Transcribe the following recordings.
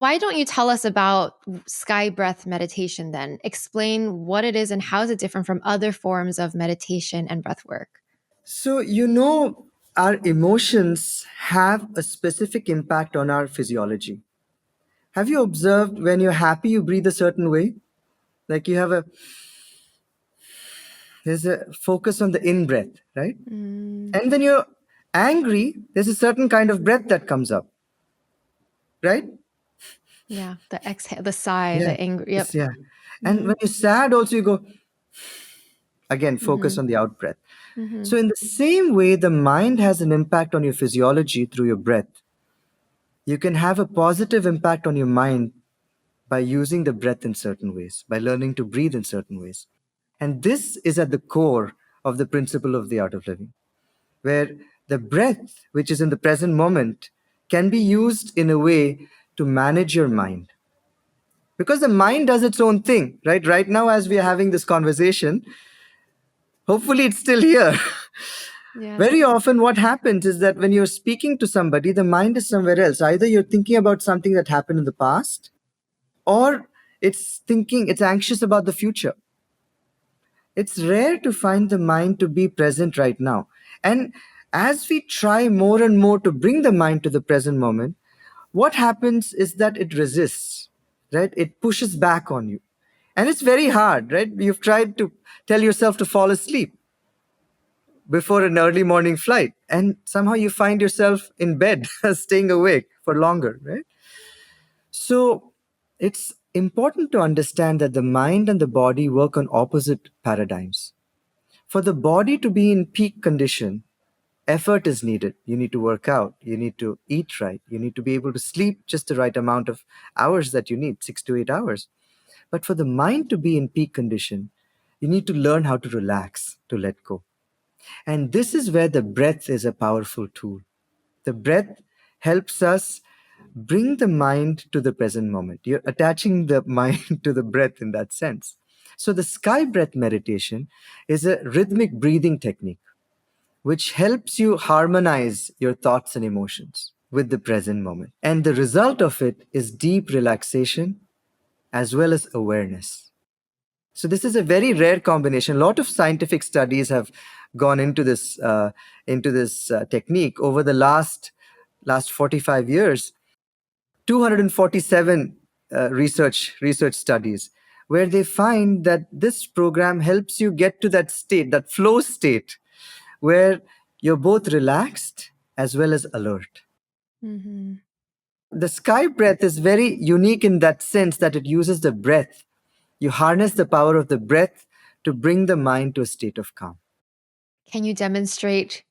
Why don't you tell us about sky breath meditation then? Explain what it is and how is it different from other forms of meditation and breath work? So, our emotions have a specific impact on our physiology. Have you observed when you're happy, you breathe a certain way? Like there's a focus on the in breath, right? And when you're angry, there's a certain kind of breath that comes up, right? Yeah, the exhale, the sigh, Yeah. the anger. Yep. Yeah. And when you're sad, also you go, again, focus Mm-hmm. on the out breath. Mm-hmm. So, in the same way, the mind has an impact on your physiology through your breath. You can have a positive impact on your mind by using the breath in certain ways, by learning to breathe in certain ways. And this is at the core of the principle of the art of living, where the breath, which is in the present moment, can be used in a way to manage your mind. Because the mind does its own thing, right? Right now, as we are having this conversation, hopefully it's still here. Yeah. Very often, what happens is that when you're speaking to somebody, the mind is somewhere else. Either you're thinking about something that happened in the past, or it's anxious about the future. It's rare to find the mind to be present right now. And as we try more and more to bring the mind to the present moment, what happens is that it resists, right? It pushes back on you. And it's very hard, right? You've tried to tell yourself to fall asleep before an early morning flight, and somehow you find yourself in bed, staying awake for longer, right? So it's important to understand that the mind and the body work on opposite paradigms. For the body to be in peak condition, effort is needed. You need to work out, you need to eat right, you need to be able to sleep just the right amount of hours that you need, 6 to 8 hours. But for the mind to be in peak condition, you need to learn how to relax, to let go. And this is where the breath is a powerful tool. The breath helps us bring the mind to the present moment. You're attaching the mind to the breath in that sense. So, the sky breath meditation is a rhythmic breathing technique which helps you harmonize your thoughts and emotions with the present moment. And the result of it is deep relaxation as well as awareness. So this is a very rare combination. A lot of scientific studies have gone into this technique over the last 45 years. 247 research studies where they find that this program helps you get to that state, that flow state, where you're both relaxed as well as alert. Mm-hmm. The sky breath is very unique in that sense that it uses the breath. You harness the power of the breath to bring the mind to a state of calm. Can you demonstrate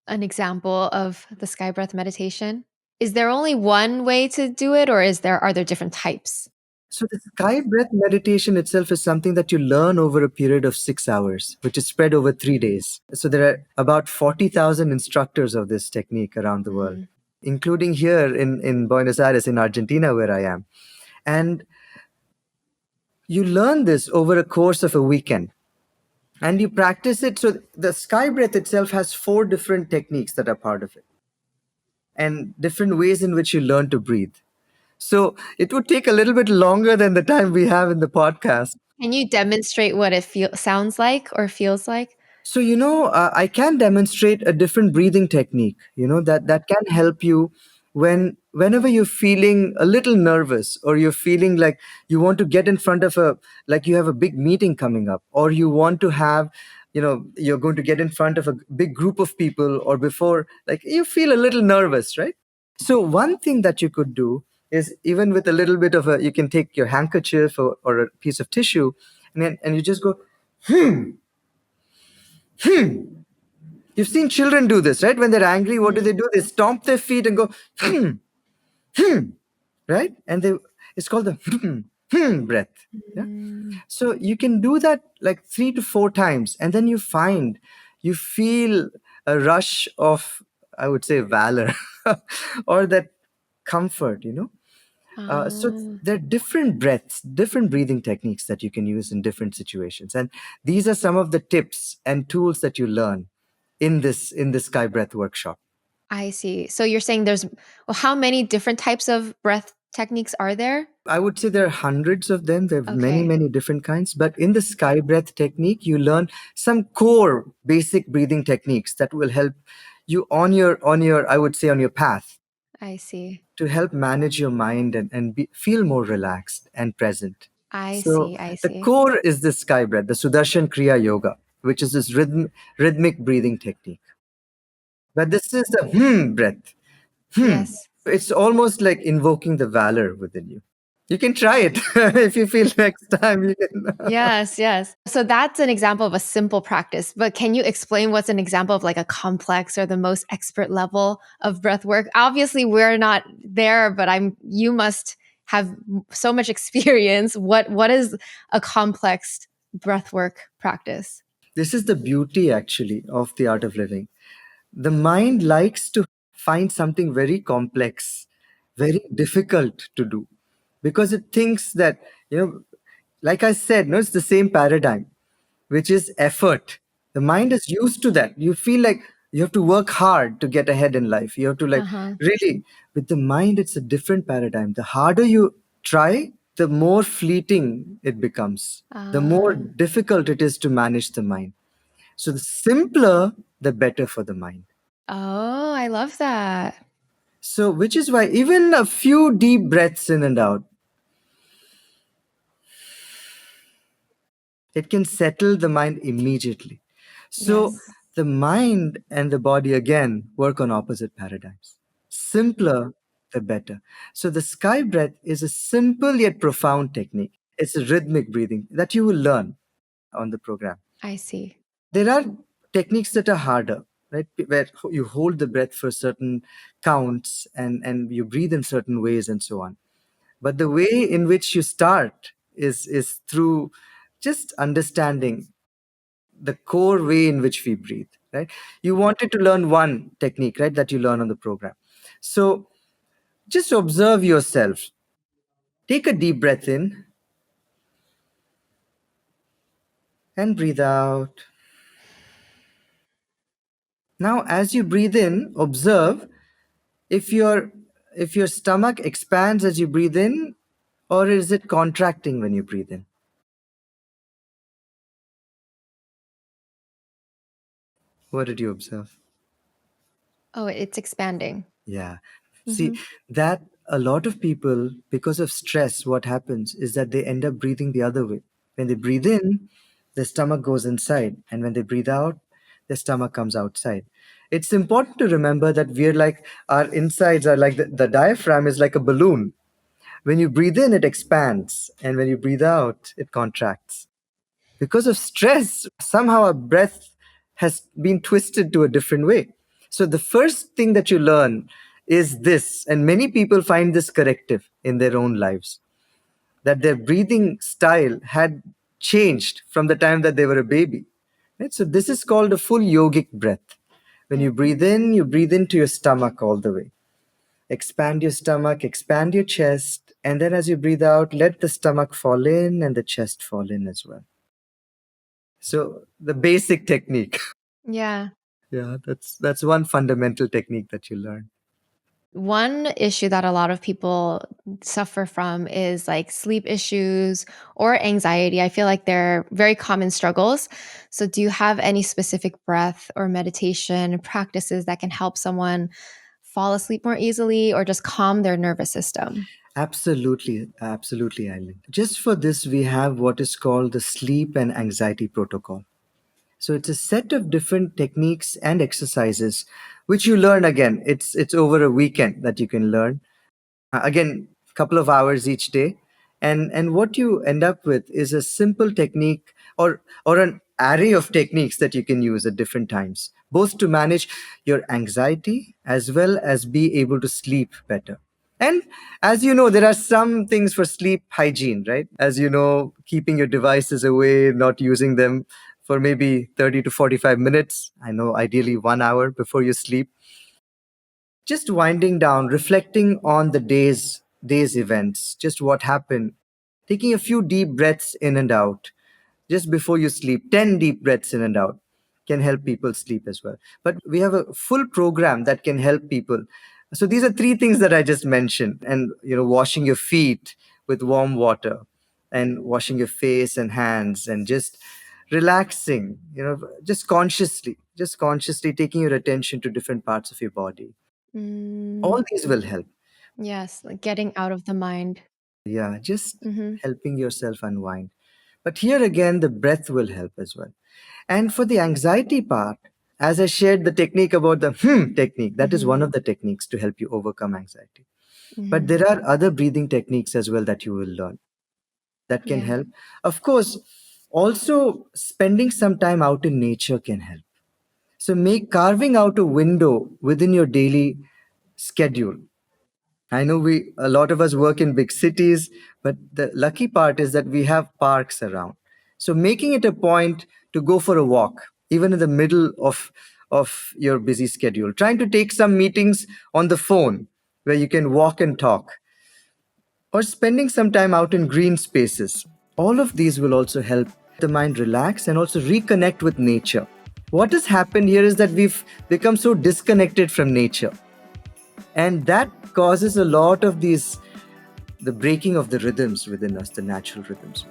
an example of the sky breath meditation? Is there only one way to do it, or are there different types? So, the sky breath meditation itself is something that you learn over a period of 6 hours, which is spread over 3 days. So, there are about 40,000 instructors of this technique around the world, Mm. including here in Buenos Aires, in Argentina, where I am. And you learn this over a course of a weekend and you practice it. So, the sky breath itself has 4 different techniques that are part of it and different ways in which you learn to breathe. So it would take a little bit longer than the time we have in the podcast. Can you demonstrate what it sounds like or feels like? So I can demonstrate a different breathing technique. That can help you whenever you're feeling a little nervous, or you're feeling like you want to get in front of like you have a big meeting coming up, or you want to have you're going to get in front of a big group of people, or before, like, you feel a little nervous, right? So one thing that you could do is, even with a little bit of you can take your handkerchief or a piece of tissue, and you just go, hmm. You've seen children do this, right? When they're angry, what do? They stomp their feet and go, hmm, right? And it's called the breath. Yeah. Mm. So you can do that like 3 to 4 times, and then you feel a rush of, I would say, valor, or that comfort. So Ah. there are different breaths, different breathing techniques that you can use in different situations, and these are some of the tips and tools that you learn in this Sky Breath workshop. I see. So you're saying how many different types of breath techniques are there? I would say there are hundreds of them. There are many, Okay. many different kinds. But in the sky breath technique, you learn some core basic breathing techniques that will help you on your, I would say, on your path I see. to help manage your mind and feel more relaxed and present. I So see. I the see. core is the sky breath, the Sudarshan Kriya Yoga, which is this rhythmic breathing technique. But this is the breath. Yes. It's almost like invoking the valor within you. You can try it if you feel next time you can. Yes, yes. So that's an example of a simple practice, but can you explain what's an example of like a complex or the most expert level of breath work? Obviously, we're not there, but you must have so much experience. What is a complex breath work practice? This is the beauty actually of the art of living. The mind likes to find something very complex, very difficult to do because it thinks that, like I said, no, it's the same paradigm, which is effort. The mind is used to that. You feel like you have to work hard to get ahead in life. You have to, like, Uh-huh. really, with the mind, it's a different paradigm. The harder you try, the more fleeting it becomes, the more Ah. difficult it is to manage the mind. So the simpler, the better for the mind. Oh, I love that. So, which is why even a few deep breaths in and out, it can settle the mind immediately. So, Yes, the mind and the body again work on opposite paradigms. Simpler, the better. So, the sky breath is a simple yet profound technique. It's a rhythmic breathing that you will learn on the program. I see. There are techniques that are harder, right? Where you hold the breath for certain counts and you breathe in certain ways and so on. But the way in which you start is through just understanding the core way in which we breathe, right? You wanted to learn one technique, right, that you learn on the program. So just observe yourself. Take a deep breath in and breathe out. Now as you breathe in, observe if your stomach expands as you breathe in, or is it contracting when you breathe in? What did you observe? Oh, it's expanding. Yeah. See, Hmm. that a lot of people, because of stress, what happens is that they end up breathing the other way. When they breathe in, their stomach goes inside. And when they breathe out, their stomach comes outside. It's important to remember that we're like, our insides are like the diaphragm is like a balloon. When you breathe in, it expands. And when you breathe out, it contracts. Because of stress, somehow our breath has been twisted to a different way. So the first thing that you learn is this, and many people find this corrective in their own lives, that their breathing style had changed from the time that they were a baby. Right? So this is called a full yogic breath. When Yeah. you breathe in, you breathe into your stomach all the way. Expand your stomach, expand your chest, and then as you breathe out, let the stomach fall in and the chest fall in as well. So the basic technique. Yeah. Yeah, that's one fundamental technique that you learn. One issue that a lot of people suffer from is like sleep issues or anxiety. I feel like they're very common struggles. So, do you have any specific breath or meditation practices that can help someone fall asleep more easily or just calm their nervous system? Absolutely, absolutely, Eileen. Just for this, we have what is called the sleep and anxiety protocol. So it's a set of different techniques and exercises which you learn again. It's over a weekend that you can learn. Again, couple of hours each day, and what you end up with is a simple technique or an array of techniques that you can use at different times, both to manage your anxiety as well as be able to sleep better. And as you know, there are some things for sleep hygiene, right? As you know, keeping your devices away, not using them for maybe 30 to 45 minutes. I know, ideally 1 hour before you sleep. Just winding down, reflecting on the day's events, just what happened, taking a few deep breaths in and out just before you sleep. 10 deep breaths in and out can help people sleep as well. But we have a full program that can help people So these are three things that I just mentioned. And, washing your feet with warm water, and washing your face and hands, and just relaxing, just consciously taking your attention to different parts of your body. Mm, All these will help. yes, like getting out of the mind. Yeah, just Mhm. helping yourself unwind. But here again, the breath will help as well. And for the anxiety part, as I shared the technique about the technique, that is one Mhm. of the techniques to help you overcome anxiety. But Mhm. there are other breathing techniques as well that you will learn that can Yeah. help. Of course, also spending some time out in nature can help. So make carving out a window within your daily schedule. I know a lot of us work in big cities, but the lucky part is that we have parks around. So making it a point to go for a walk, even in the middle of your busy schedule, trying to take some meetings on the phone where you can walk and talk, or spending some time out in green spaces. All of these will also help the mind relax and also reconnect with nature. What has happened here is that we've become so disconnected from nature, and that causes a lot of the breaking of the rhythms within us, the natural rhythms.